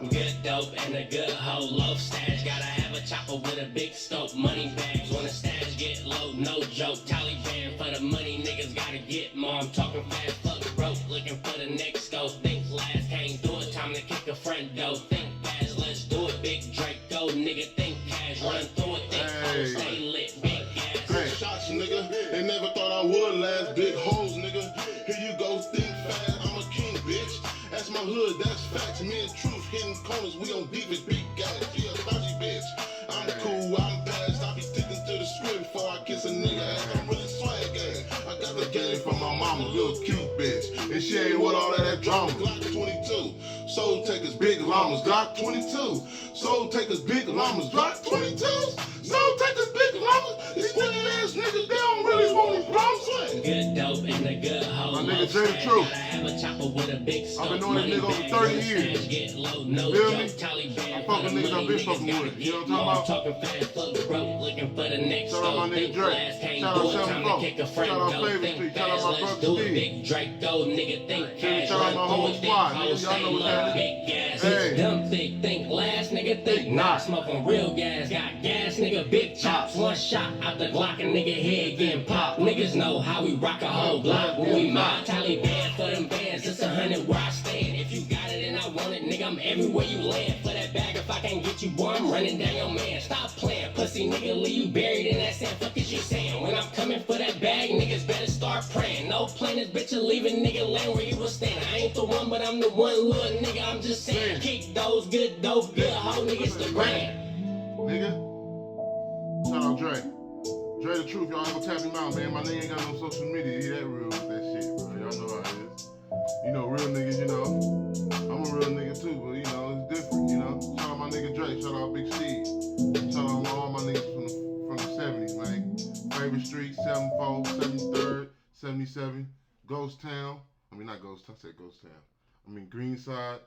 Good dope and a good hoe, low stash. Gotta have a chopper with a big scope. Money bags when the stash get low, no joke. Taliban for the money, niggas gotta get more. I'm talking fast, fuck broke, looking for the next scope. Think last, can't do it, time to kick a front door. Think fast, let's do it, big Draco. Nigga, think cash, run through it, think hoes, stay lit, big gas. Big shots, nigga, they never thought I would last. Big hoes, nigga, here you go, think fast. I'm a king, bitch. That's my hood, that's facts. Me and Truth hitting corners, we on deep as big guys. She a spicy bitch. I'm cool, I'm fast. I be sticking to the script before I kiss a nigga ass. I'm really swag gang. I got the game from my mama, little cute bitch. And she ain't with all that drama. Glock 22, soul takers, big llamas. Glock 22, soul takers, big llamas. Glock 22, soul takers, big llamas. These squinty ass niggas, they don't really want me problems. Good dope and a good hoe. My nigga DreThatruth. Gotta have a chopper with a big scope. I've been knowing this nigga over 30 years. Get low, no Feel joke. me? Taliban I'm fucking niggas I've been fucking with. You know what I'm talking about? Talking fast, fuck broke, looking for the next Shout out my scope. nigga Think Drake. fast, can't Shout do out it, time 74. to kick a front Shout out door. Favorite Think Street. Shout out fast, my let's brother do it, Steve. big Draco. Nigga, think cash, Shout out my run whole through it, squad, think nigga. hoes, Y'all stay know what's low, happening. big gas. Hey. Dumb think last, nigga, think not. Smoking real gas, got gas, nigga, big chops. One shot out the Glock, a nigga head getting popped. Niggas know how we rock a whole block when we mob. Taliban for them bands, it's 100 where I stand. If you got it and I want it, nigga, I'm everywhere you land. For that bag, if I can't get you, boy, I'm running down your man. Stop playing, pussy nigga, leave you buried in that sand. Fuck is you saying? When I'm coming for that bag, niggas better start praying. No playing this bitch and leaving nigga land where you was standing. I ain't the one, but I'm the one little nigga. I'm just saying, kick those good dope, good hoe niggas the brand. Nigga. Shout out Dre. DreThatruth, y'all ain't gonna tap him out, man. My nigga ain't got no social media. He that real with that shit, bro. Y'all know how it is. You know, real niggas, you know. I'm a real nigga too, but you know, it's different, you know. Shout out my nigga Dre. Shout out Big Steve. Shout out all my niggas from the 70s, man. Favorite Street, 74, 73rd, 77, Ghost Town. I mean, not Ghost Town, I said Ghost Town. I mean, Greenside,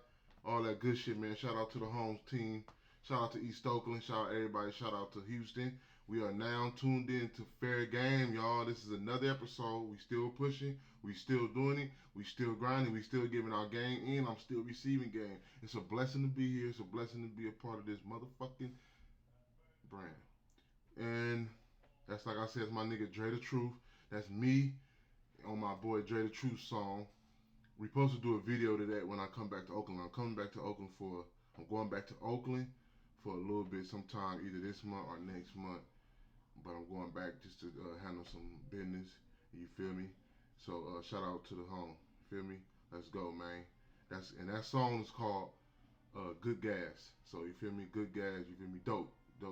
all that good shit, man. Shout out to the Holmes team. Shout out to East Oakland. Shout out everybody. Shout out to Houston. We are now tuned in to Fair Game, y'all. This is another episode. We still pushing. We still doing it. We still grinding. We still giving our game in. I'm still receiving game. It's a blessing to be here. It's a blessing to be a part of this motherfucking brand. And that's like I said, it's my nigga DreThatruth. That's me on my boy DreThatruth song. We supposed to do a video to that when I come back to Oakland. I'm going back to Oakland for a little bit sometime, either this month or next month. But I'm going back just to handle some business. You feel me? So shout out to the home. Feel me? Let's go, man. That song is called Good Gas. So you feel me? Good gas. You feel me? Dope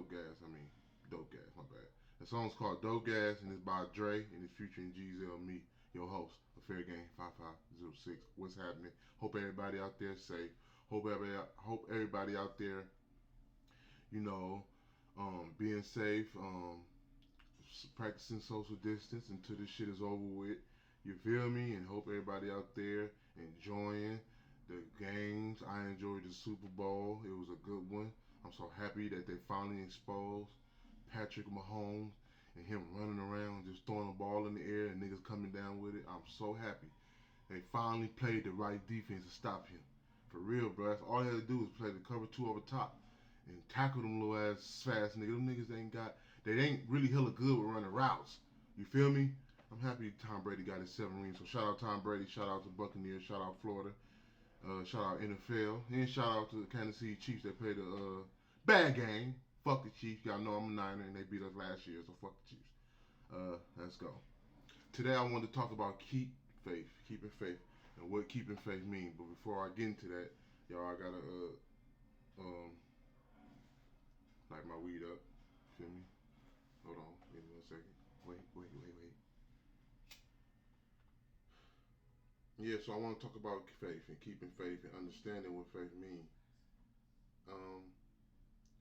gas. I mean, dope gas. My bad. The song's called Dope Gas, and it's by Dre, and it's featuring GeezL, me, your host of Fair Game 5506. What's happening? Hope everybody out there safe. Hope everybody out there, you know, being safe, practicing social distance until this shit is over with. You feel me? And hope everybody out there enjoying the games. I enjoyed the Super Bowl. It was a good one. I'm so happy that they finally exposed Patrick Mahomes and him running around just throwing the ball in the air and niggas coming down with it. I'm so happy. They finally played the right defense to stop him. For real, bro. That's all they had to do was play the cover two over top and tackle them little ass fast niggas. Them niggas they ain't really hella good with running routes. You feel me? I'm happy Tom Brady got his 7 rings. So shout out Tom Brady, shout out to Buccaneers, shout out Florida, shout out NFL, and shout out to the Kansas City Chiefs that played a bad game. Fuck the Chiefs. Y'all know I'm a Niner and they beat us last year, so fuck the Chiefs. Let's go. Today I want to talk about keeping faith, and what keeping faith means. But before I get into that, y'all, I gotta light my weed up. Feel me? Hold on, give me 1 second. Wait. Yeah, so I want to talk about faith and keeping faith and understanding what faith means.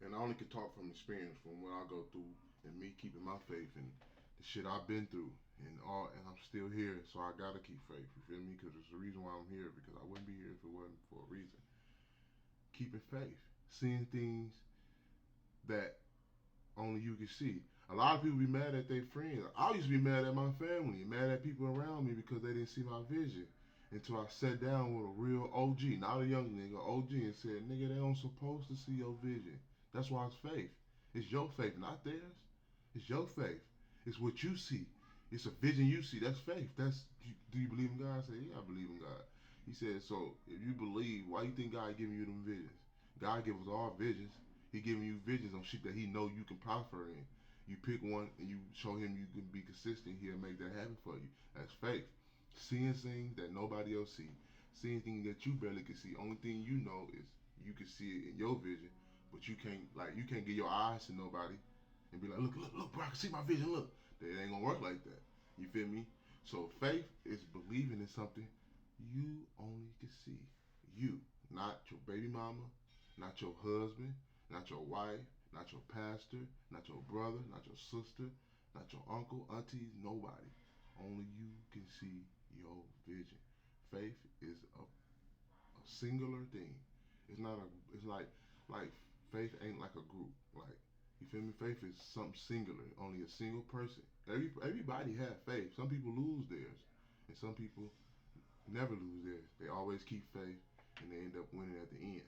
And I only can talk from experience, from what I go through, and me keeping my faith and the shit I've been through, and I'm still here, so I gotta keep faith. You feel me? Because there's a reason why I'm here. Because I wouldn't be here if it wasn't for a reason. Keeping faith, seeing things that only you can see. A lot of people be mad at their friends. I used to be mad at my family, mad at people around me because they didn't see my vision. until I sat down with a real OG, not a young nigga, OG, and said, nigga, they don't supposed to see your vision. That's why it's faith. It's your faith, not theirs. It's your faith. It's what you see. It's a vision you see. That's faith. Do you believe in God? I said, yeah, I believe in God. He said, so if you believe, why you think God giving you them visions? God gives us all visions. He giving you visions on shit that he know you can prosper in. You pick one and you show him you can be consistent, he'll make that happen for you. That's faith. Seeing things that nobody else see. Seeing things that you barely can see. Only thing you know is you can see it in your vision, but you can't give your eyes to nobody and be like, look, bro, I can see my vision, look. It ain't gonna work like that. You feel me? So faith is believing in something you only can see. You, not your baby mama, not your husband, not your wife, not your pastor, not your brother, not your sister, not your uncle, aunties, nobody. Only you can see your vision. Faith is a singular thing. It's not a. It's like faith ain't like a group. Like, you feel me? Faith is something singular. Only a single person. Everybody have faith. Some people lose theirs, and some people never lose theirs. They always keep faith, and they end up winning at the end.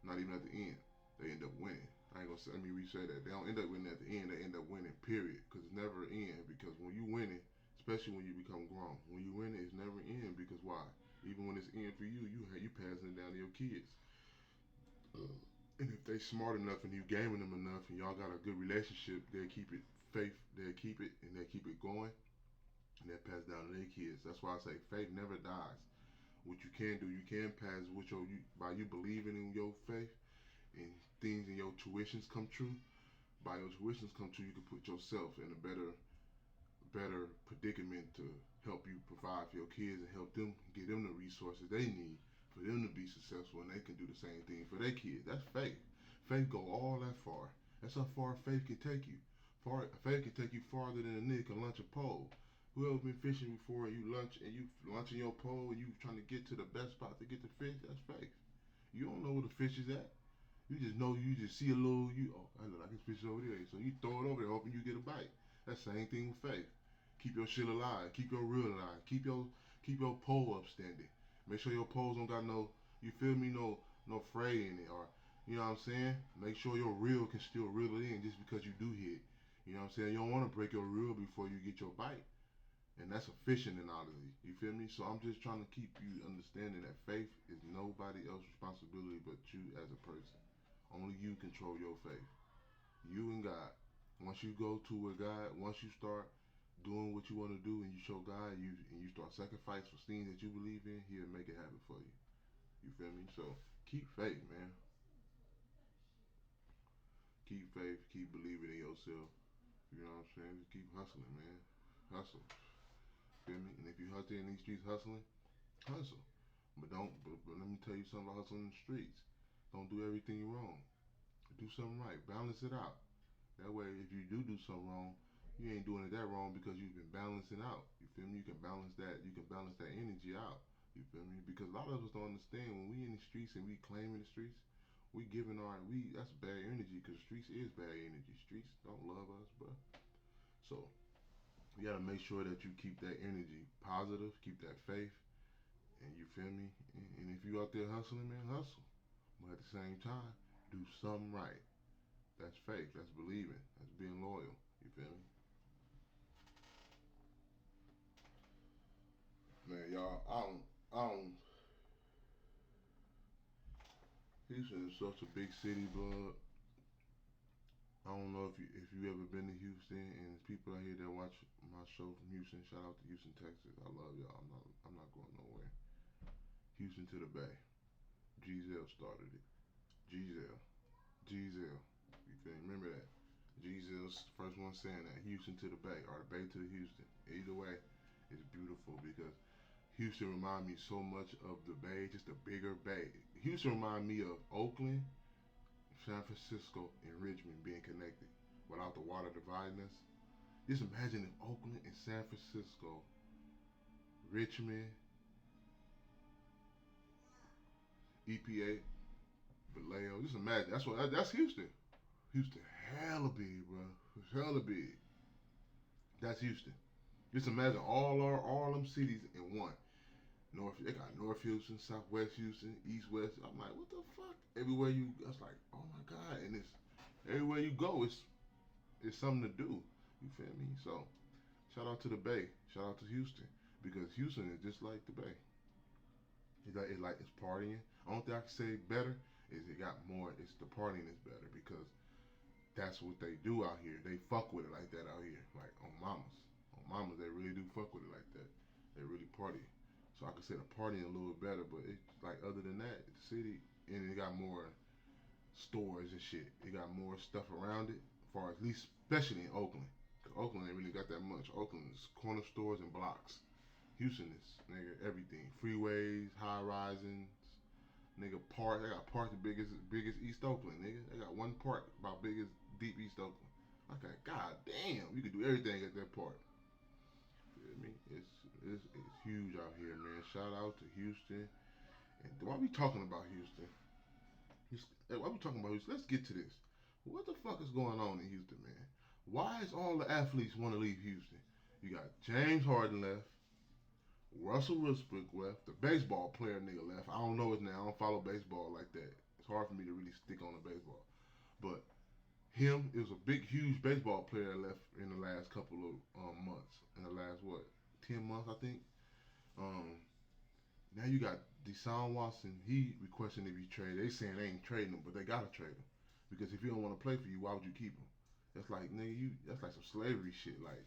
Not even at the end. They end up winning. I ain't gonna say. Let me re-say that. They don't end up winning at the end. They end up winning. Period. Because it's never end. Because when you win it, especially when you become grown, when you win it, it's never end. Because why? Even when it's end for you, you passing it down to your kids. And if they smart enough and you gaming them enough and y'all got a good relationship, they'll keep it faith. They'll keep it and they'll keep it going, and they'll pass down to their kids. That's why I say faith never dies. What you can do, you can pass with by you believing in your faith and things in your tuitions come true. By your tuitions come true, you can put yourself in a better predicament to help you provide for your kids and help them get them the resources they need for them to be successful, and they can do the same thing for their kids. That's faith. Faith go all that far. That's how far faith can take you. Faith can take you farther than a nigga can launch a pole. Whoever been fishing before and you launching your pole and you trying to get to the best spot to get the fish, that's faith. You don't know where the fish is at. You just know, you just see a little, I look like this fish is over there. So you throw it over there hoping you get a bite. That's the same thing with faith. Keep your shit alive. Keep your reel alive. Keep your pole up standing. Make sure your poles don't got no, you feel me, no fray in it, or, you know what I'm saying? Make sure your reel can still reel it in just because you do hit. You know what I'm saying? You don't want to break your reel before you get your bite. And that's a fishing analogy. You feel me? So I'm just trying to keep you understanding that faith is nobody else's responsibility but you as a person. Only you control your faith. You and God. Once you go to where God, once you start doing what you want to do and you show God and you start sacrificing for things that you believe in, he'll make it happen for you. You feel me? So keep faith, man. Keep faith, keep believing in yourself. You know what I'm saying? Just keep hustling, man. Hustle. Feel me? And if you out there in these streets hustling, hustle. But let me tell you something about hustling in the streets. Don't do everything wrong. Do something right. Balance it out. That way, if you do something wrong, you ain't doing it that wrong because you've been balancing out. You feel me? You can balance that energy out. You feel me? Because a lot of us don't understand when we in the streets and we claiming the streets, that's bad energy, because streets is bad energy. Streets don't love us, bro. So you gotta make sure that you keep that energy positive, keep that faith, and you feel me? And if you out there hustling, man, hustle. But at the same time, do something right. That's faith. That's believing. That's being loyal. You feel me? Man, y'all, I don't. Houston is such a big city, blood. I don't know if you ever been to Houston, and there's people out here that watch my show from Houston. Shout out to Houston, Texas. I love y'all. I'm not going nowhere. Houston to the Bay. GeezL started it. GeezL. GeezL. You feel me? Remember that. GeezL's the first one saying that. Houston to the Bay, or the Bay to the Houston. Either way, it's beautiful because Houston remind me so much of the Bay, just a bigger Bay. Houston remind me of Oakland, San Francisco, and Richmond being connected without the water dividing us. Just imagine if Oakland and San Francisco, Richmond, EPA, Vallejo. Just imagine. That's Houston. Houston hella big, bro. It's hella big. That's Houston. Just imagine all them cities in one. They got North Houston, Southwest Houston, East West. I'm like, what the fuck? Everywhere you, I was like, oh my god, and it's everywhere you go, it's something to do. You feel me? So, shout out to the Bay, shout out to Houston, because Houston is just like the Bay. It's partying. Only thing I can say better is it got more. It's the partying is better because that's what they do out here. They fuck with it like that out here, like on mamas, they really do fuck with it like that. They really party. So I could say the partying a little better, but it's like other than that, the city and it got more stores and shit. It got more stuff around it, as far as, at least especially in Oakland. Cause Oakland ain't really got that much. Oakland is corner stores and blocks. Houston is nigga everything. Freeways, high risings, nigga park. They got park the biggest East Oakland, nigga. They got one park about big as deep East Oakland. Okay, god damn, you could do everything at that park. I mean, it's huge out here, man. Shout out to Houston. And why we talking about Houston? Why we talking about Houston? Let's get to this. What the fuck is going on in Houston, man? Why is all the athletes want to leave Houston? You got James Harden left, Russell Westbrook left, the baseball player nigga left. I don't know his name. I don't follow baseball like that. It's hard for me to really stick on the baseball. But it was a big, huge baseball player left in the last couple of months. In the last, 10 months, I think. Now you got Deshaun Watson. He requesting to be traded. They saying they ain't trading him, but they gotta trade him. Because if he don't want to play for you, why would you keep him? That's like, nigga, that's like some slavery shit. Like,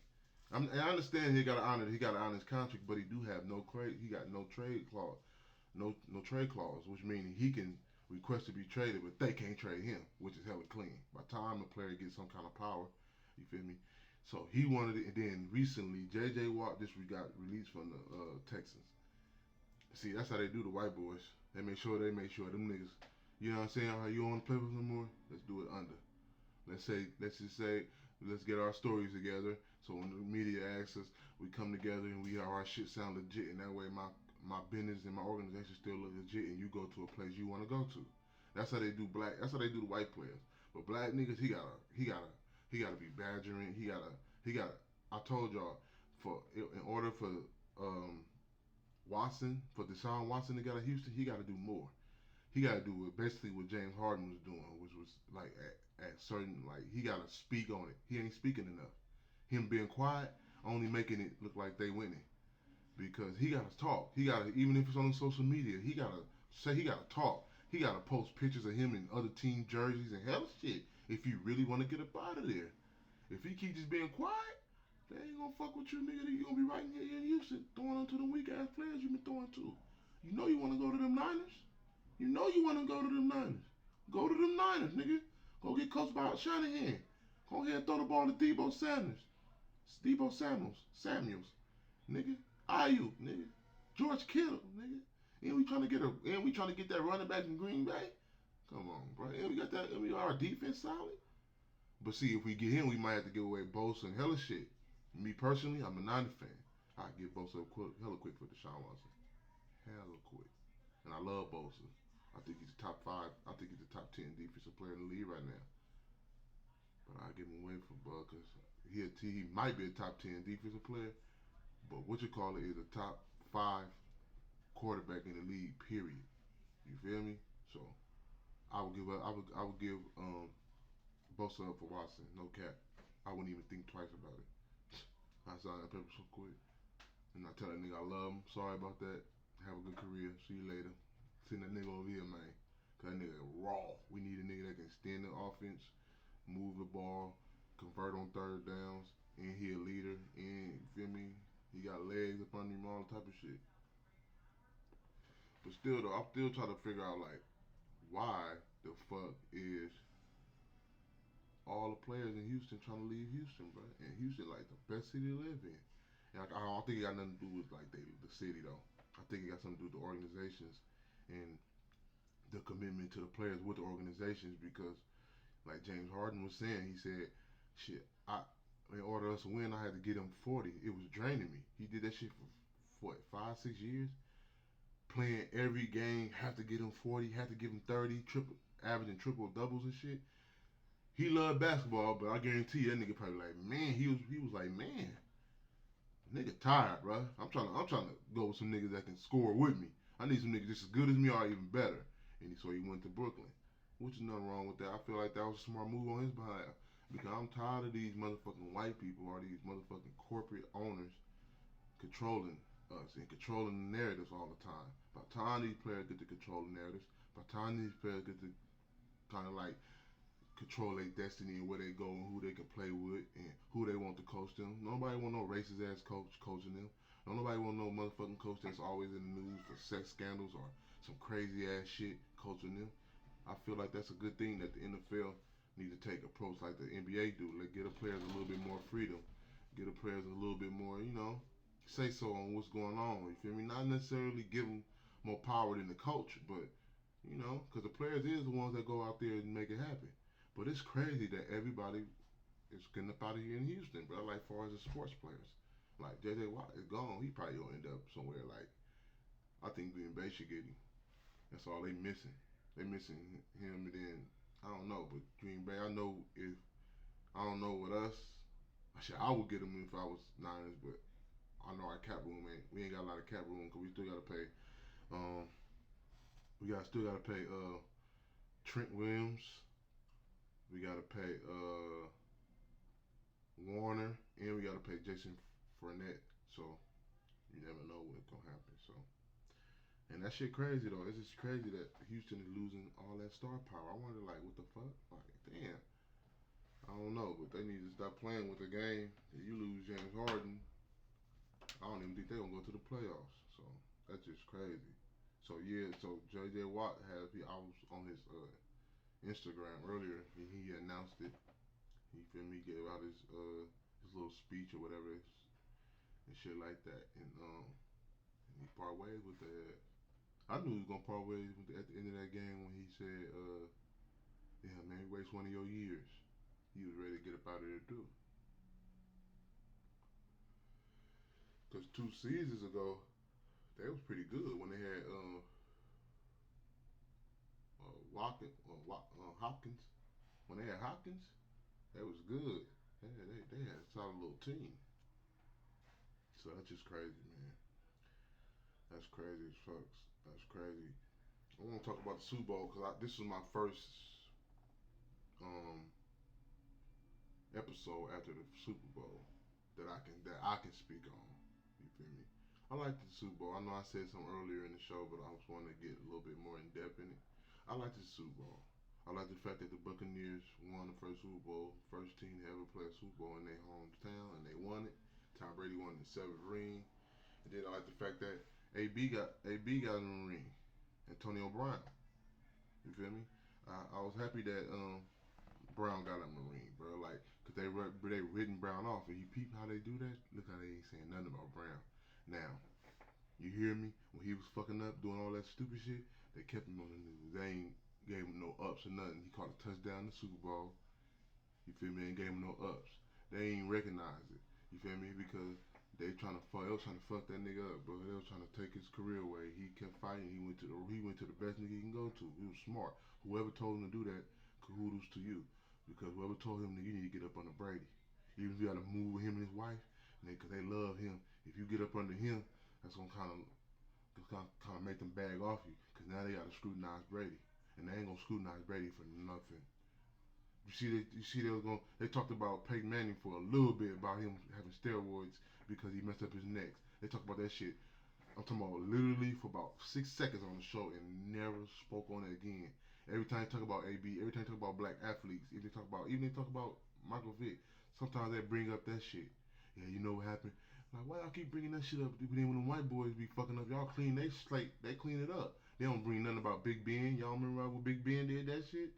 I understand he gotta honor his contract, but he do have he got no trade clause, no trade clause, which means he can request to be traded, but they can't trade him, which is hella clean. By the time a player gets some kind of power, you feel me? So he wanted it, and then recently J.J. Watt just got released from the Texans. See, that's how they do the white boys. They make sure them niggas, you know what I'm saying? How you don't want to play with them no more? Let's do it under. Let's just say, let's get our stories together. So when the media asks us, we come together and we have our shit sound legit, and that way my business and my organization still look legit, and you go to a place you want to go to. That's how they do That's how they do the white players. But black niggas, he gotta be badgering. He gotta. I told y'all, in order for Deshaun Watson to get to Houston, he got to do more. He got to do basically what James Harden was doing, which was like at certain, like, he got to speak on it. He ain't speaking enough. Him being quiet, only making it look like they winning. Because he got to talk. He got to, even if it's on social media, he got to talk. He got to post pictures of him in other team jerseys and hell shit if you really want to get up out of there. If he keep just being quiet, they ain't gonna fuck with you, nigga. You gonna be right here in Houston throwing onto them weak ass players you been throwing to. You know you want to go to them Niners. You know you want to go to them Niners. Go to them Niners, nigga. Go get coached by Shanahan. Go ahead and throw the ball to Debo Samuels, nigga. Ayu, nigga. George Kittle, nigga. And we trying to get that running back in Green Bay. Come on, bro. And we got that. And we got our defense solid. But see, if we get him, we might have to give away Bosa and hella shit. Me personally, I'm a Niners fan. I give Bosa hella quick for Deshaun Watson. Hella quick. And I love Bosa. I think he's the top 5. I think he's the top 10 defensive player in the league right now. But I give him away for Bud because he might be a top 10 defensive player. But is a top 5 quarterback in the league. Period. You feel me? So I would give Bosa up for Watson. No cap. I wouldn't even think twice about it. I signed that paper so quick. And I tell that nigga I love him. Sorry about that. Have a good career. See you later. Send that nigga over here, man. Cause that nigga raw. We need a nigga that can extend the offense, move the ball, convert on third downs, and he a leader. And you feel me? He got legs up under him, all type of shit. But still though, I'm still trying to figure out like why the fuck is all the players in Houston trying to leave Houston, bro. And Houston like the best city to live in. And I don't think it got nothing to do with like the city though. I think it got something to do with the organizations and the commitment to the players with the organizations because like James Harden was saying, he said, shit, in order for us to win, I had to get him 40. It was draining me. He did that shit for what, 5-6 years? Playing every game, have to get him 40, have to give him 30, averaging triple doubles and shit. He loved basketball, but I guarantee you that nigga probably like, man, he was like, man, Nigga tired, bro. I'm trying to go with some niggas that can score with me. I need some niggas just as good as me or even better. And so he went to Brooklyn, which is nothing wrong with that. I feel like that was a smart move on his behalf because I'm tired of these motherfucking white people or these motherfucking corporate owners controlling us and controlling the narratives all the time. By the time these players get to control the narratives, by the time these players get to kind of like control their destiny and where they go and who they can play with and who they want to coach them. Nobody want no racist ass coach coaching them. Nobody want no motherfucking coach that's always in the news for sex scandals or some crazy ass shit coaching them. I feel like that's a good thing that the NFL need to take approach like the NBA do. Like, give the players a little bit more freedom, give the players a little bit more, say so on what's going on. You feel me? Not necessarily give them more power than the coach, but because the players is the ones that go out there and make it happen. But it's crazy that everybody is getting up out of here in Houston, bro. Like, far as the sports players, like JJ Watt is gone. He probably gonna end up somewhere. Like, I think Green Bay should get him. That's all they missing. They missing him, and then I don't know. But Green Bay, I don't know with us. I would get him if I was Niners, but I know our cap room we ain't got a lot of cap room because we still gotta pay. Still gotta pay Trent Williams. We gotta pay Warner, and we gotta pay Jason Fournette. So you never know what's gonna happen. So, and that shit crazy though. It's just crazy that Houston is losing all that star power. I wonder, like, what the fuck? Like, damn. I don't know, but they need to stop playing with the game. If you lose James Harden, I don't even think they're gonna go to the playoffs. So that's just crazy. So yeah, so JJ Watt I was on his Instagram earlier. He announced it. He feel me, gave out his little speech or whatever and shit like that. And he part ways with that. I knew he was gonna part ways at the end of that game when he said, "Yeah, man, you waste one of your years." He was ready to get up out of there too. Cause 2 seasons ago, they was pretty good when they had Hopkins. When they had Hopkins, that was good. They had a solid little team. So that's just crazy, man. That's crazy as fucks. That's crazy. I want to talk about the Super Bowl because this was my first um, episode after the Super Bowl that I can speak on. You feel me? I like the Super Bowl. I know I said something earlier in the show, but I was wanting to get a little bit more in depth in it. I like the Super Bowl. I like the fact that the Buccaneers won the first Super Bowl, first team to ever play a Super Bowl in their hometown, and they won it. Tom Brady won the seventh ring. And then I like the fact that AB got in the ring. Antonio Brown. You feel me? I was happy that Brown got in the ring, bro. Like, cause they written Brown off, and you peep how they do that. Look how they ain't saying nothing about Brown. Now, you hear me? When he was fucking up, doing all that stupid shit, they kept him on the news. They ain't gave him no ups or nothing. He caught a touchdown in the Super Bowl. You feel me? Ain't gave him no ups. They ain't recognize it. You feel me? Because they was trying to fuck that nigga up, bro. They was trying to take his career away. He kept fighting. He went to the best nigga he can go to. He was smart. Whoever told him to do that, kudos to you. Because whoever told him that you need to get up under Brady, even if you got to move with him and his wife, because they love him. If you get up under him, that's gonna kind of make them bag off you. Because now they got to scrutinize Brady, and they ain't gonna scrutinize Brady for nothing. They talked about Peyton Manning for a little bit about him having steroids because he messed up his neck. They talked about that shit. I'm talking about literally for about 6 seconds on the show and never spoke on it again. Every time they talk about AB, every time they talk about black athletes, even they talk about Michael Vick, sometimes they bring up that shit. Yeah, you know what happened? Like, why y'all keep bringing that shit up? Then when the white boys be fucking up, y'all clean they slate, they clean it up. They don't bring nothing about Big Ben. Y'all remember when Big Ben did that shit?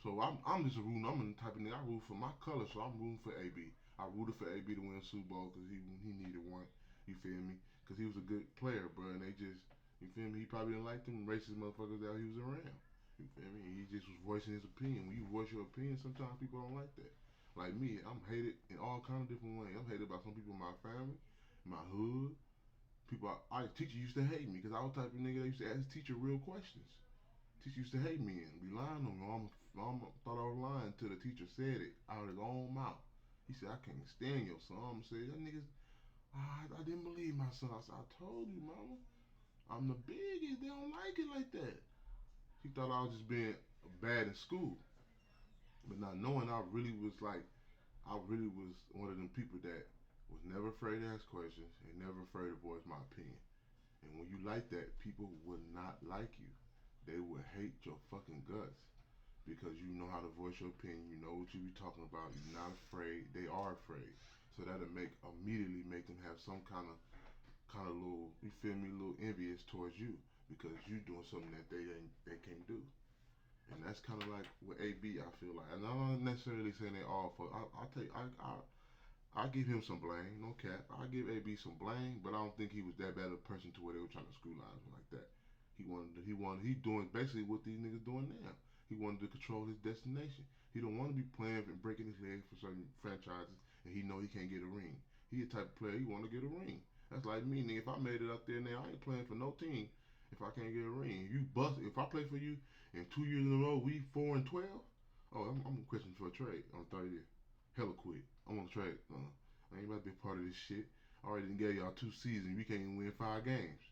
So I'm just rooting. I'm the type of nigga I root for my color, so I'm rooting for AB. I rooted for AB to win Super Bowl because he needed one. You feel me? Because he was a good player, bro. And they just, you feel me? He probably didn't like them racist motherfuckers that he was around. You feel me? He just was voicing his opinion. When you voice your opinion, sometimes people don't like that. Like me, I'm hated in all kind of different ways. I'm hated by some people in my family, my hood. People, teacher used to hate me because I was the type of nigga that used to ask teacher real questions. Teacher used to hate me and be lying on me. Mom thought I was lying until the teacher said it out of his own mouth. He said, I can't stand your son. I'm going to say, that nigga's I didn't believe my son. I said, I told you, mama. I'm the biggest. They don't like it like that. She thought I was just being bad in school. But not knowing I really was one of them people that was never afraid to ask questions and never afraid to voice my opinion. And when you like that, people would not like you. They would hate your fucking guts because you know how to voice your opinion. You know what you be talking about. You're not afraid. They are afraid. So that'll immediately make them have some kind of little, you feel me, little envious towards you because you doing something that they can't do. And that's kind of like with AB. I feel like, and I'm not necessarily saying they all for. I give him some blame, no cap. I give AB some blame, but I don't think he was that bad of a person to where they were trying to screw lines like that. He doing basically what these niggas doing now. He wanted to control his destination. He don't want to be playing and breaking his legs for certain franchises, and he know he can't get a ring. He the type of player he want to get a ring. That's like me, nigga. If I made it up there now, I ain't playing for no team if I can't get a ring. If you bust, if I play for you and 2 years in a row we 4-12, oh, I'm questioning for a trade on 30 year. Hella quick. I want to trade. I ain't about to be a part of this shit. I already done gave y'all 2 seasons. We can't even win 5 games.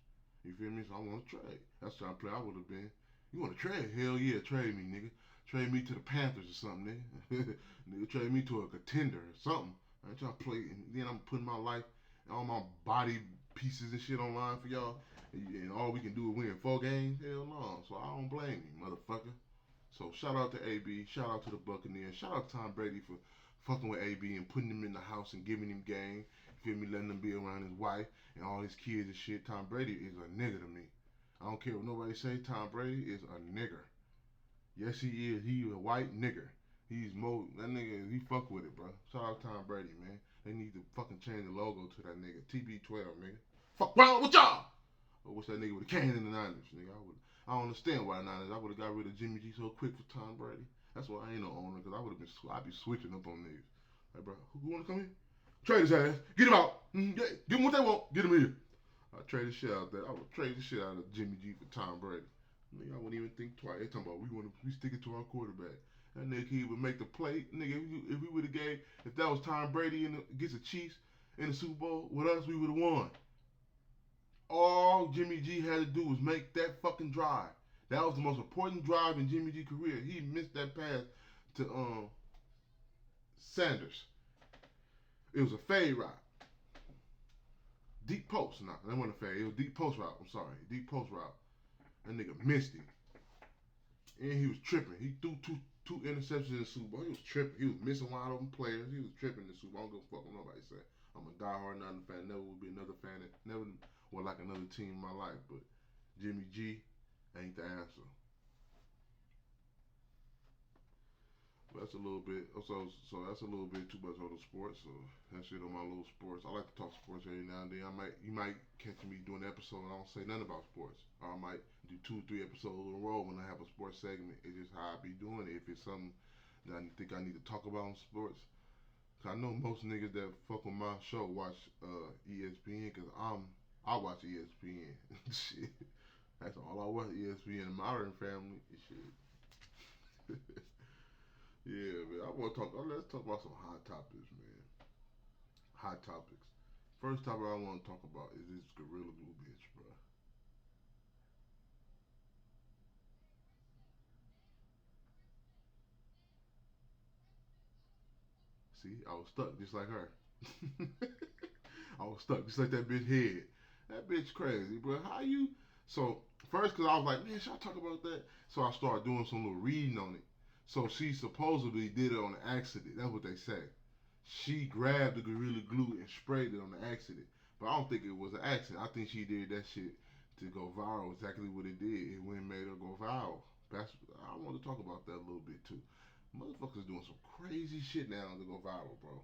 You feel me? So I want to trade. That's the type of player I would have been. You want to trade? Hell yeah, trade me, nigga. Trade me to the Panthers or something, nigga. Nigga, trade me to a contender or something. I ain't trying to play. And then I'm putting my life and all my body pieces and shit online for y'all. And all we can do is win 4 games? Hell no. So I don't blame you, motherfucker. So shout out to AB, shout out to the Buccaneers, shout out to Tom Brady for fucking with AB and putting him in the house and giving him game. You feel me? Letting him be around his wife and all his kids and shit. Tom Brady is a nigga to me. I don't care what nobody say. Tom Brady is a nigger. Yes, he is. He a white nigger. That nigga. He fuck with it, bro. Shout out to Tom Brady, man. They need to fucking change the logo to that nigga. TB12, nigga. Fuck wrong with y'all? I wish that nigga would have came in the Niners, nigga. I don't understand why the Niners. I would have got rid of Jimmy G so quick for Tom Brady. That's why I ain't no owner, because I'd be switching up on niggas. Like, bro, who want to come in? Trade his ass. Get him out. Yeah, give him what they want. Get him here. I trade the shit out there. I would trade the shit out of Jimmy G for Tom Brady. Nigga, I wouldn't even think twice. They talking about we sticking to our quarterback. That nigga he would make the play. Nigga, if we would have if that was Tom Brady against the Chiefs in the Super Bowl with us, we would have won. All Jimmy G had to do was make that fucking drive. That was the most important drive in Jimmy G's career. He missed that pass to Sanders. It was a fade route. Deep post. No, that wasn't a fade. It was deep post route. I'm sorry. Deep post route. That nigga missed him. And he was tripping. He threw two interceptions in the Super Bowl. He was tripping. He was missing wide open players. He was tripping in the Super Bowl. I don't give a fuck what nobody say. I'm a diehard Niner fan. Never will be another fan. Never will like another team in my life. But Jimmy G ain't the answer. But that's a little bit. So that's a little bit too much on the sports. So that's it on my little sports. I like to talk sports every now and then. You might catch me doing an episode and I don't say nothing about sports. Or I might do 2-3 episodes in a row when I have a sports segment. It's just how I be doing it. If it's something that I think I need to talk about on sports, cause I know most niggas that fuck with my show watch ESPN. Cause I watch ESPN. Shit, that's all I watch. ESPN. The Modern Family. Shit. Yeah, man. Let's talk about some hot topics, man. Hot topics. First topic I want to talk about is this Gorilla Glue bitch, bro. See, I was stuck just like her. I was stuck just like that bitch head. That bitch crazy, bro. How you? So first, cause I was like, man, should I talk about that? So I started doing some little reading on it. So she supposedly did it on accident. That's what they say. She grabbed the Gorilla Glue and sprayed it on the accident. But I don't think it was an accident. I think she did that shit to go viral. Exactly what it did. It went and made her go viral. I want to talk about that a little bit too. Motherfuckers doing some crazy shit now to go viral, bro.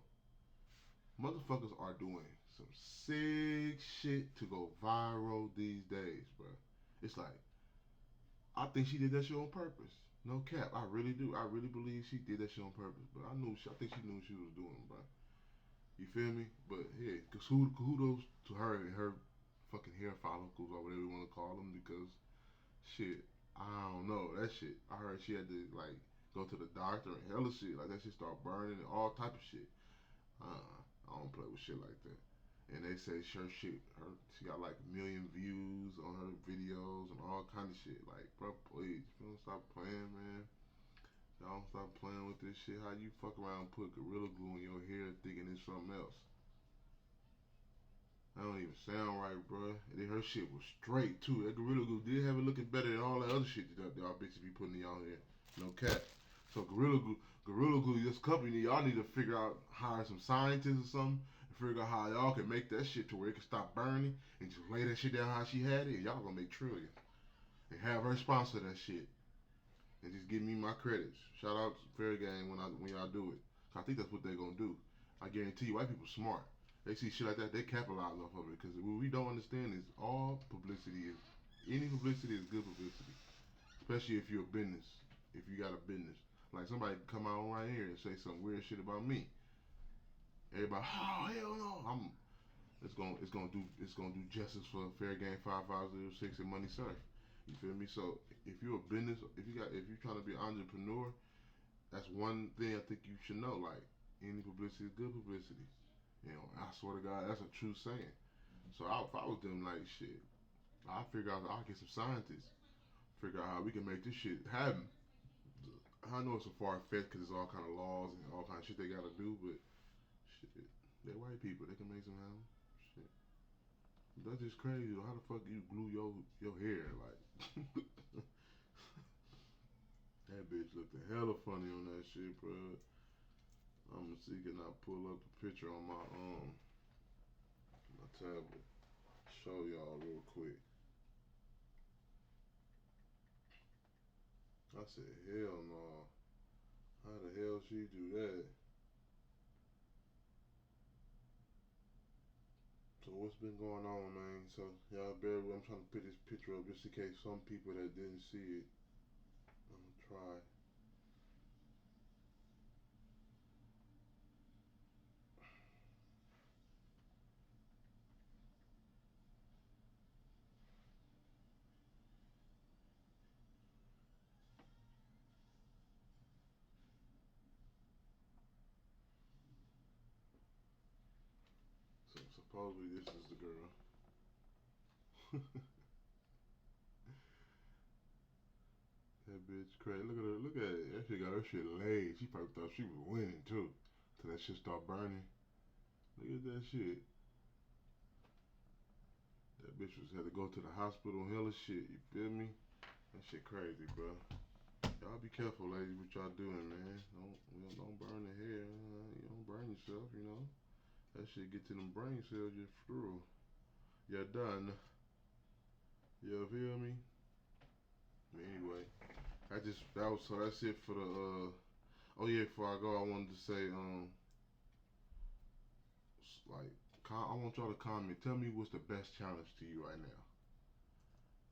Motherfuckers are doing some sick shit to go viral these days, bro. It's like, I think she did that shit on purpose. No cap, I really do. I really believe she did that shit on purpose. But I think she knew what she was doing, bro. You feel me? But yeah, kudos to her and her fucking hair follicles or whatever you want to call them because shit, I don't know that shit. I heard she had to like go to the doctor and hella shit like that shit start burning and all type of shit. I don't play with shit like that. And they say she got like 1 million views on her videos and all kind of shit. Like, bro, please, don't stop playing, man. Y'all don't stop playing with this shit. How you fuck around and put Gorilla Glue in your hair thinking it's something else? That don't even sound right, bro. And then her shit was straight, too. That Gorilla Glue did have it looking better than all that other shit that y'all bitches be putting in y'all hair. No cap. So Gorilla Glue, this company, y'all need to figure out, hire some scientists or something, and figure out how y'all can make that shit to where it can stop burning, and just lay that shit down how she had it, and y'all gonna make trillions. And have her sponsor that shit. And just give me my credits. Shout out to FAIRGAME when y'all do it. I think that's what they're gonna do. I guarantee you, white people smart. They see shit like that, they capitalize off of it. Because what we don't understand is all publicity is, any publicity is good publicity. Especially if you're a business, if you got a business. Like somebody come out right here and say some weird shit about me. Everybody, oh hell no! It's gonna do justice for FAIRGAME 5506 and Money Surf. You feel me? So if you're a business, if you're trying to be an entrepreneur, that's one thing I think you should know. Like any publicity is good publicity. You know, I swear to God, that's a true saying. So if I was them, like shit, I figure out I'll get some scientists, figure out how we can make this shit happen. I know it's a far fetched because there's all kind of laws and all kind of shit they gotta do, but shit, they're white people. They can make some happen. Shit, that's just crazy. How the fuck you glue your hair like? That bitch looked hella funny on that shit, bro. I'ma see can I pull up the picture on my tablet. Show y'all real quick. I said, hell no. How the hell she do that? So what's been going on, man? So y'all bear with me. I'm trying to put this picture up just in case some people that didn't see it. I'm gonna try. So supposedly this is the girl. That bitch crazy. Look at her. Look at it. That shit got her shit laid. She probably thought she was winning too. Till that shit start burning. Look at that shit. That bitch had to go to the hospital and hella shit. You feel me? That shit crazy, bro. Y'all be careful, ladies, what y'all doing, man. Don't burn the hair. You don't burn yourself, you know. That shit get to them brain cells just through. You're done. You feel me? Anyway, that's it for the oh yeah, before I go I wanted to say like I want y'all to comment. Tell me what's the best challenge to you right now.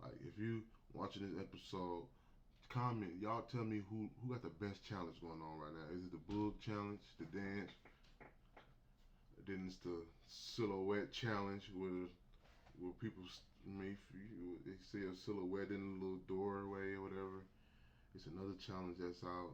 Like if you watching this episode, comment. Y'all tell me who got the best challenge going on right now. Is it the book challenge, the dance? Then it's the silhouette challenge where people they see a silhouette in a little doorway or whatever. It's another challenge that's out.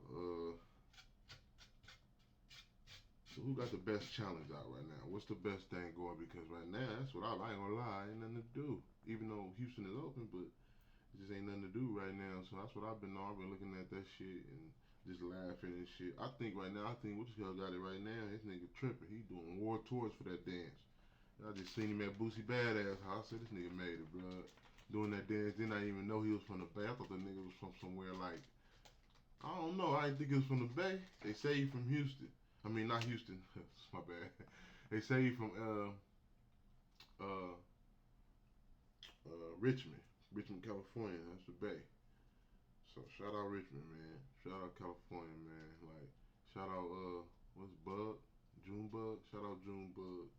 So who got the best challenge out right now? What's the best thing going? Because right now, that's what I ain't gonna lie, ain't nothing to do. Even though Houston is open, but it just ain't nothing to do right now. So that's what I've been on. I've been looking at that shit and just laughing and shit. I think what this girl got it right now. This nigga tripping. He doing war tours for that dance. I just seen him at Boosie Badass house. I said this nigga made it, bro. Doing that dance. Then I didn't even know he was from the Bay. I thought the nigga was from somewhere like, I don't know. I didn't think he was from the Bay. They say he from Houston. I mean, not Houston. My bad. They say he from Richmond, California. That's the Bay. So shout out Richmond, man. Shout out California, man. Like shout out what's Bug? Junebug. Shout out Junebug.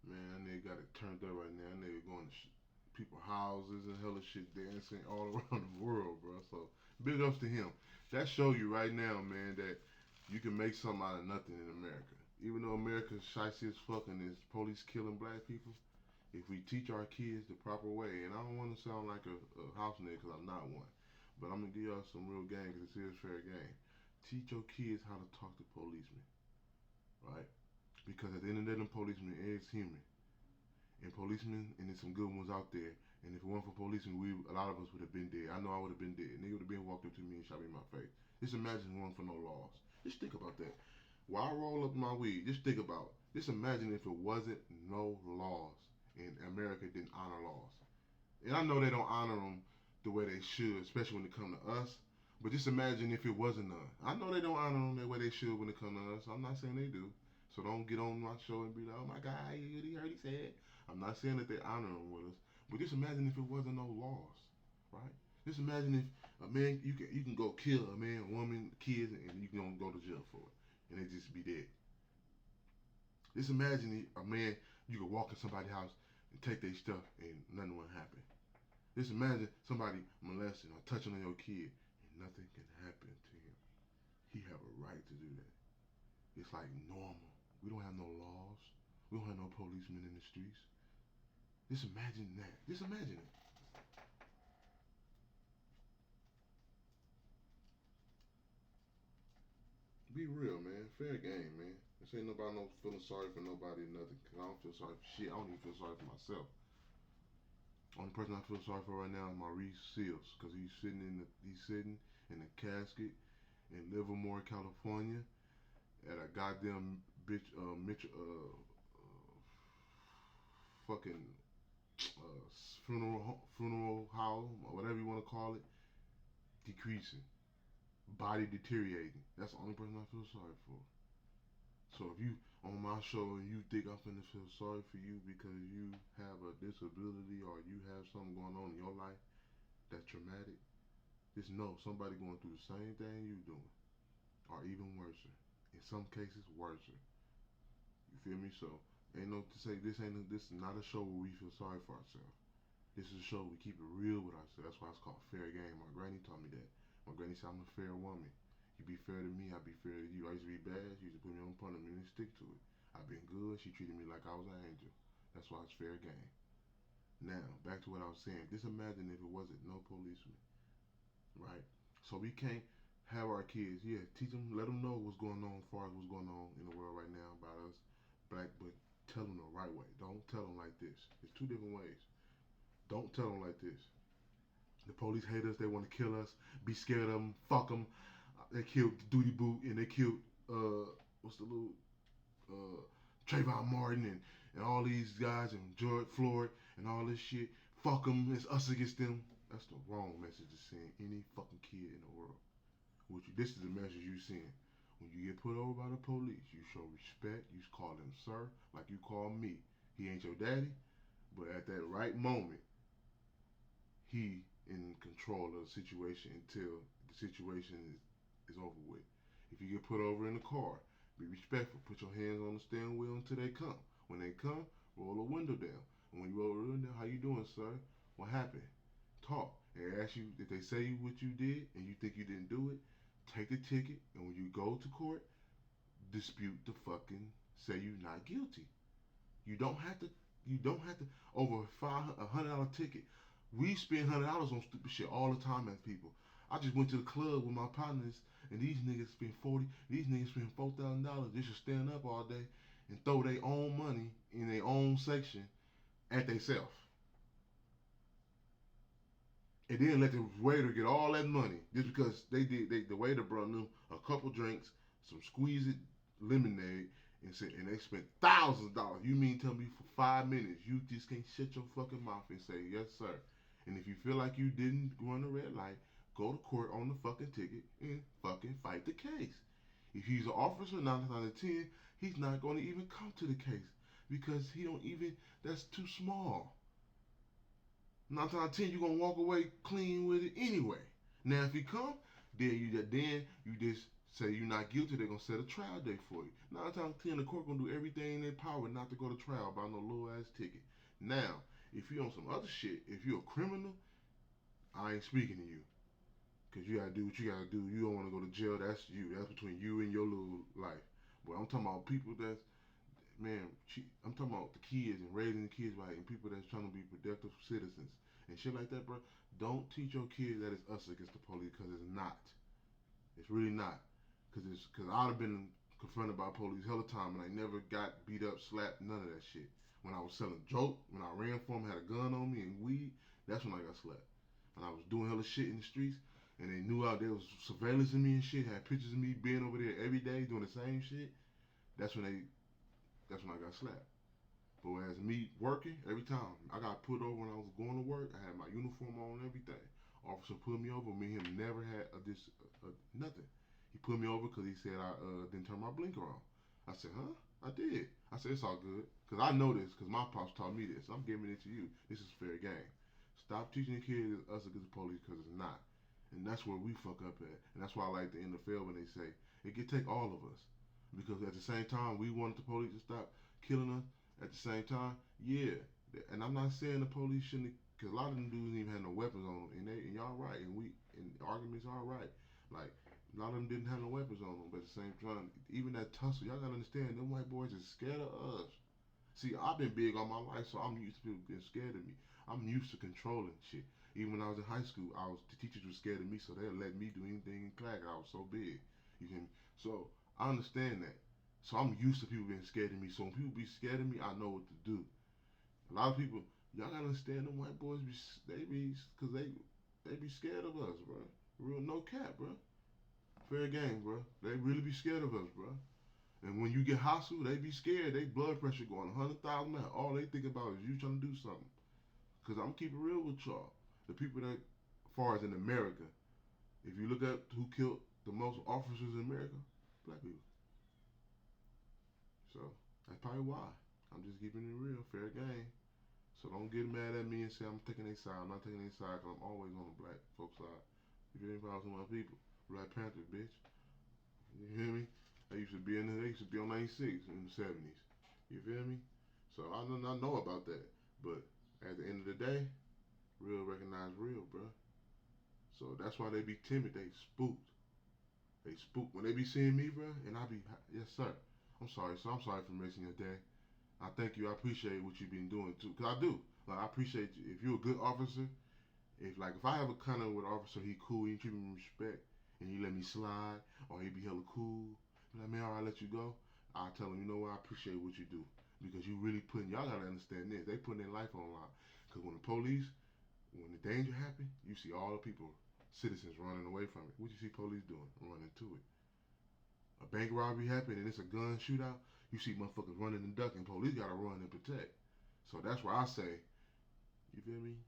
Man, that nigga got it turned up right now. That nigga going to people's houses and hella shit dancing all around the world, bro. So big ups to him. That show you right now, man, that you can make something out of nothing in America. Even though America's shicey as fuck and there's police killing black people, if we teach our kids the proper way, and I don't want to sound like a house nigga because I'm not one, but I'm going to give y'all some real game because this is fair game. Teach your kids how to talk to policemen, right? Because at the end of the day, them policemen is human. And policemen, and there's some good ones out there. And if it weren't for policemen, a lot of us would have been dead. I know I would have been dead. Nigga would have been walked up to me and shot me in my face. Just imagine if it weren't for no laws. Just think about that. While I roll up my weed, just think about it. Just imagine if it wasn't no laws and America didn't honor laws. And I know they don't honor them the way they should, especially when it comes to us. But just imagine if it wasn't none. I know they don't honor them the way they should when it comes to us. I'm not saying they do. So don't get on my show and be like, oh my God, you heard he said. I'm not saying that they honor them with us. But just imagine if it wasn't no laws, right? Just imagine if a man, you can go kill a man, a woman, kids, and you can go to jail for it. And they just be dead. Just imagine a man, you could walk in somebody's house and take their stuff and nothing will happen. Just imagine somebody molesting or touching on your kid and nothing can happen to him. He have a right to do that. It's like normal. We don't have no laws. We don't have no policemen in the streets. Just imagine that. Just imagine it. Be real, man. Fair game, man. This ain't nobody no feeling sorry for nobody or nothing. Cause I don't feel sorry for shit. I don't even feel sorry for myself. Only person I feel sorry for right now is Maurice Seals, cause he's sitting in a casket in Livermore, California, at a goddamn fucking funeral home or whatever you want to call it, decreasing, body deteriorating. That's the only person I feel sorry for. So if you on my show and you think I'm finna feel sorry for you because you have a disability or you have something going on in your life that's traumatic, just know somebody going through the same thing you doing, or even worse. In some cases, worse. You feel me? So ain't no to say this is not a show where we feel sorry for ourselves. This is a show we keep it real with ourselves. That's why it's called Fair Game. My granny taught me that. My granny said I'm a fair woman. You be fair to me, I be fair to you. I used to be bad, she used to put me on punishment and stick to it. I've been good, she treated me like I was an angel. That's why it's fair game. Now, back to what I was saying. Just imagine if it wasn't no policeman, right? So we can't have our kids, teach them, let them know what's going on as far as what's going on in the world right now about us, black, but tell them the right way. Don't tell them like this. There's two different ways. Don't tell them like this. The police hate us. They want to kill us. Be scared of them. Fuck them. They killed the Duty Boot and they killed what's the little Trayvon Martin and all these guys and George Floyd and all this shit. Fuck them. It's us against them. That's the wrong message to send any fucking kid in the world. This is the message you send. When you get put over by the police, you show respect. You call him sir, like you call me. He ain't your daddy, but at that right moment, he in control of the situation until the situation is over with. If you get put over in the car, be respectful. Put your hands on the steering wheel until they come. When they come, roll the window down. And when you roll the window down, how you doing, sir? What happened? Talk. They ask you if they say what you did and you think you didn't do it, take the ticket. And when you go to court, dispute the fucking say you're not guilty. You don't have to. Over $100 ticket. We spend $100 on stupid shit all the time as people. I just went to the club with my partners, and these niggas spend $40. These niggas spend $4,000. They should stand up all day and throw their own money in their own section at themselves, and then let the waiter get all that money just because the waiter brought them a couple drinks, some squeezed lemonade, and they spent thousands of dollars. You mean tell me for 5 minutes you just can't shut your fucking mouth and say yes sir? And if you feel like you didn't run a red light, go to court on the fucking ticket and fucking fight the case. If he's an officer 9 out of 10, he's not going to even come to the case because he don't even. That's too small. 9 out of 10, you're gonna walk away clean with it anyway. Now if he come, then you just say you're not guilty. They're gonna set a trial date for you. 9 out of 10, the court gonna do everything in their power not to go to trial by no little ass ticket. Now, if you on some other shit, if you're a criminal, I ain't speaking to you. Cause you gotta do what you gotta do. You don't wanna go to jail, that's you. That's between you and your little life. But I'm talking about people that's, man, I'm talking about the kids and raising the kids right and people that's trying to be productive citizens and shit like that, bro. Don't teach your kids that it's us against the police because it's not. It's really not. Because I'd have been confronted by police hella time, and I never got beat up, slapped, none of that shit. When I was selling dope, when I ran for them, had a gun on me and weed, that's when I got slapped. And I was doing hella shit in the streets, and they knew out there was surveillance of me and shit, had pictures of me being over there every day doing the same shit. That's when I got slapped. But as me working, every time I got put over when I was going to work, I had my uniform on and everything. Officer put me over. Me and him never had nothing. He put me over because he said I didn't turn my blinker on. I said, huh? I did. I said, it's all good. Because I know this because my pops taught me this. I'm giving it to you. This is fair game. Stop teaching the kids us against the police because it's not. And that's where we fuck up at. And that's why I like the NFL when they say, it could take all of us. Because at the same time, we wanted the police to stop killing us. At the same time, yeah. And I'm not saying the police shouldn't, because a lot of them dudes even have no weapons on them. And y'all right. And arguments are right. Like, a lot of them didn't have no weapons on them. But at the same time, even that tussle, y'all got to understand, them white boys is scared of us. See, I've been big all my life, so I'm used to people being scared of me. I'm used to controlling shit. Even when I was in high school, the teachers were scared of me, so they'd let me do anything in class. I was so big. You hear me? So I understand that. So I'm used to people being scared of me. So when people be scared of me, I know what to do. A lot of people, y'all gotta understand them white boys cause they be scared of us, bro. Real no cap, bro. Fair game, bro. They really be scared of us, bro. And when you get hostile, they be scared. They blood pressure going 100,000 miles. All they think about is you trying to do something. Cause I'm keeping real with y'all. The people that, as far as in America, if you look at who killed the most officers in America, black people. So that's probably why. I'm just keeping it real, fair game. So don't get mad at me and say I'm taking their side. I'm not taking their side because I'm always on the black folks side. If you ain't proud of my people, Black Panther, bitch. You hear me? They used to be on 96 in the 70s. You feel me? So I know about that. But at the end of the day, real recognize real, bro. So that's why they be timid. They spooked. They spook when they be seeing me, bro. And I be, yes, sir. I'm sorry. So I'm sorry for missing your day. I thank you. I appreciate what you've been doing too. Cause I do. Like I appreciate you. If you're a good officer, if I have a kind of with an officer, he cool, he treat me with respect, and he let me slide, or he be hella cool. Like, man, alright, let you go. I tell him, you know what? I appreciate what you do because you really y'all gotta understand this. They putting their life on line. Cause when the danger happen, you see all the people, citizens running away from it. What you see police doing? Running to it. A bank robbery happened and it's a gun shootout. You see motherfuckers running and ducking. Police gotta run and protect. So that's why I say, you feel me?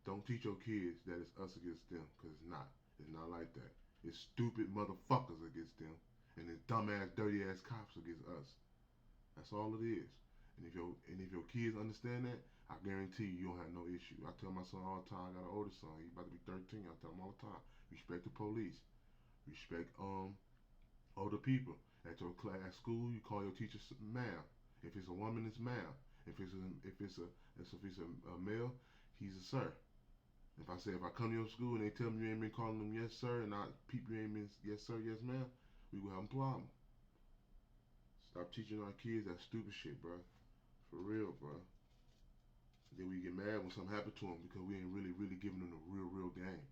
Don't teach your kids that it's us against them, cause it's not. It's not like that. It's stupid motherfuckers against them, and it's dumbass, dirty ass cops against us. That's all it is. And if your kids understand that, I guarantee you don't have no issue. I tell my son all the time. I got an older son. He's about to be 13. I tell him all the time. Respect the police. Respect older people. At your class, at school, you call your teacher ma'am. If it's a woman, it's ma'am. If it's a male, he's a sir. If I come to your school and they tell me you ain't been calling them yes sir, and I peep you ain't been yes sir, yes ma'am, we will have a problem. Stop teaching our kids that stupid shit, bro. For real, bro. Then we get mad when something happen to them because we ain't really giving them the real game.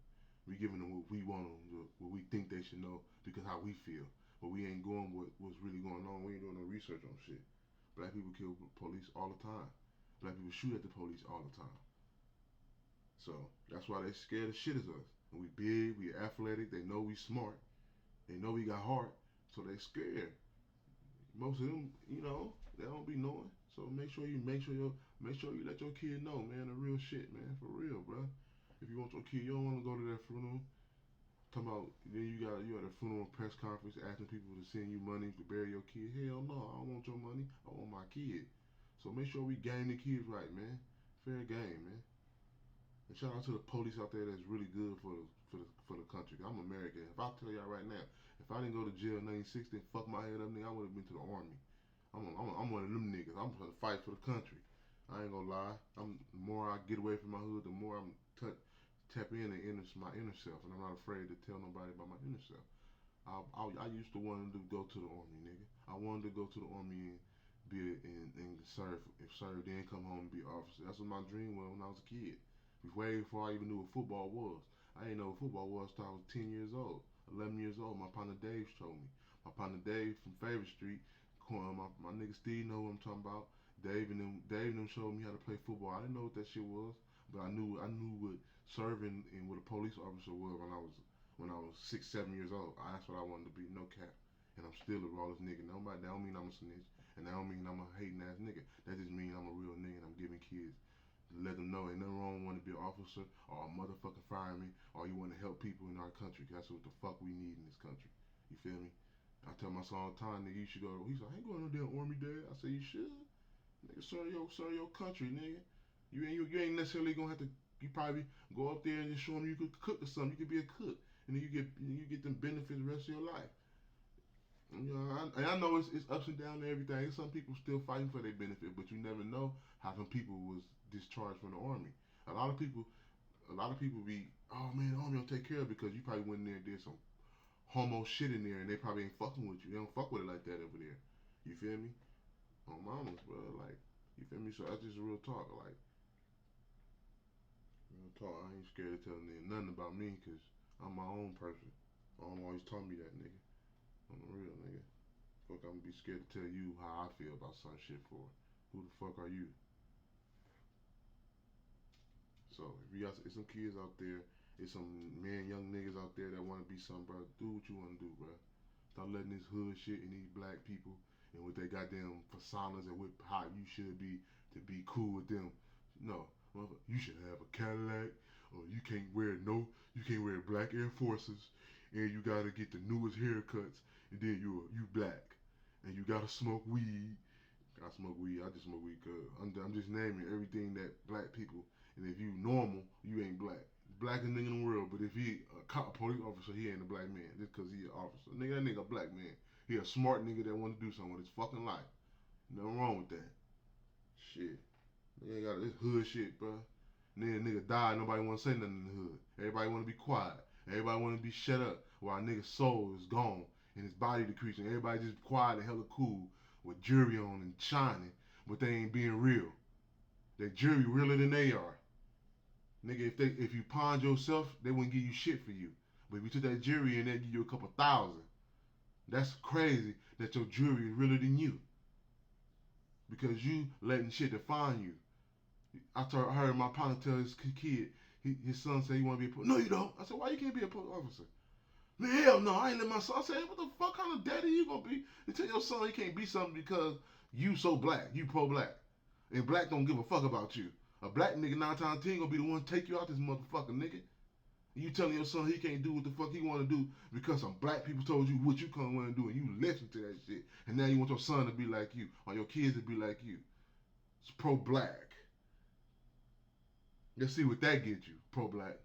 We giving them what we want them to, what we think they should know because how we feel. But we ain't going with what's really going on. We ain't doing no research on shit. Black people kill police all the time. Black people shoot at the police all the time. So that's why they scared as shit as us. And we big, we athletic, they know we smart, they know we got heart, so they scared. Most of them, they don't be knowing. So make sure you let your kid know, man, the real shit, man, for real, bro. If you want your kid, you don't want to go to that funeral. Talking about then you at a funeral press conference asking people to send you money to bury your kid. Hell no, I don't want your money. I want my kid. So make sure we game the kids right, man. Fair game, man. And shout out to the police out there that's really good for the country. I'm American. If I tell y'all right now, if I didn't go to jail in 96 and fuck my head up, nigga, I would have been to the army. I'm one of them niggas. I'm trying to fight for the country. I ain't gonna lie. The more I get away from my hood, the more I'm tap in and my inner self, and I'm not afraid to tell nobody about my inner self. I used to want to go to the army, nigga. I wanted to go to the army and serve, then come home and be an officer. That's what my dream was when I was a kid. Way before I even knew what football was. I didn't know what football was until I was 10 years old, 11 years old. My partner Dave told me. Up on the Dave from Favorite Street. My nigga Steve know what I'm talking about. Dave and them showed me how to play football. I didn't know what that shit was, but I knew what serving and what a police officer was when I was 6, 7 years old. That's what I wanted to be, no cap. And I'm still a rawest nigga. Nobody, that don't mean I'm a snitch, and that don't mean I'm a hating ass nigga. That just means I'm a real nigga and I'm giving kids. Let them know ain't nothing wrong wanting to be an officer or a motherfucking fireman or you want to help people in our country. That's what the fuck we need in this country. You feel me? I tell my son all the time, nigga, you should go. He's like, I ain't going to no damn army, dad. I say, you should. Nigga, serve your country, nigga. You ain't necessarily gonna have to. You probably go up there and just show them you could cook or something. You could be a cook, and then you get them benefits the rest of your life. You know, I know it's ups and downs and everything. There's some people still fighting for their benefit, but you never know how some people was discharged from the army. A lot of people be, oh man, the army don't take care of it because you probably went in there and did some homo shit in there, and they probably ain't fucking with you. They don't fuck with it like that over there. You feel me? On mamas, bro. Like, you feel me? So that's just real talk. Like, real talk. I ain't scared to tell nigga nothing about me because I'm my own person. I don't always tell me that, nigga. I'm a real nigga. Fuck, I'm gonna be scared to tell you how I feel about some shit for. Who the fuck are you? So, if you got some kids out there, there's some young niggas out there that want to be something, bro, do what you want to do, bro. Stop letting this hood shit and these black people and with their goddamn personas and with how you should be to be cool with them. No, you should have a Cadillac, or you can't wear Black Air Forces, and you gotta get the newest haircuts, and then you black, and you gotta smoke weed. I smoke weed. I just smoke weed cause I'm just naming everything that black people. And if you normal, you ain't black. Blackest nigga in the world, but if he a cop, police officer, he ain't a black man just cause he an officer. Nigga, that nigga a black man. He a smart nigga that want to do something with his fucking life. Nothing wrong with that. Shit. Nigga ain't got this hood shit, bro. And then a nigga die, nobody want to say nothing in the hood. Everybody want to be quiet. Everybody want to be shut up while a nigga's soul is gone and his body decreasing. Everybody just quiet and hella cool with jewelry on and shining, but they ain't being real. Their jewelry realer than they are. Nigga, if you pawned yourself, they wouldn't give you shit for you. But if you took that jewelry and they give you a couple $1,000, that's crazy that your jewelry is realer than you. Because you letting shit define you. I heard my partner tell his kid, his son say he want to be a police. No, you don't. I said, why you can't be a police officer? Man, hell no, I ain't let my son. I said, what the fuck kind of daddy you gonna be? You tell your son he can't be something because you so black, you pro-black. And black don't give a fuck about you. A black nigga 9 times 10 gonna be the one to take you out this motherfucker, nigga. You telling your son he can't do what the fuck he want to do because some black people told you what you come want to do and you listen to that shit. And now you want your son to be like you or your kids to be like you. It's pro-black. Let's see what that gets you, pro-black.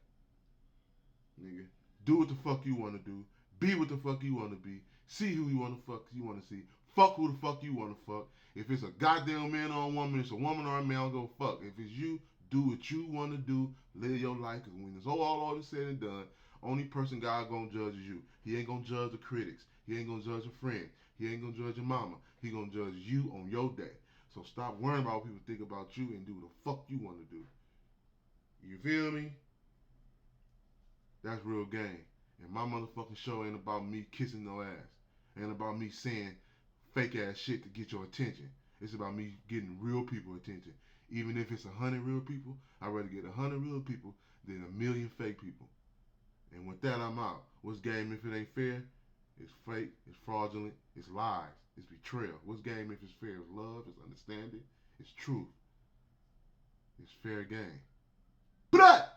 Nigga, do what the fuck you want to do. Be what the fuck you want to be. See who you want to see. Fuck who the fuck you want to fuck. If it's a goddamn man or a woman, it's a woman or a man, I'll go fuck. If it's you, do what you want to do. Live your life. Because when it's all is said and done, only person God gonna judge is you. He ain't gonna judge the critics. He ain't gonna judge a friend. He ain't gonna judge your mama. He gonna judge you on your day. So stop worrying about what people think about you and do what the fuck you want to do. You feel me? That's real game. And my motherfucking show ain't about me kissing no ass. Ain't about me saying fake ass shit to get your attention. It's about me getting real people attention. Even if it's 100 real people, I'd rather get 100 real people than 1,000,000 fake people. And with that, I'm out. What's game if it ain't fair? It's fake, it's fraudulent, it's lies, it's betrayal. What's game if it's fair? It's love, it's understanding, it's truth. It's fair game. Blah!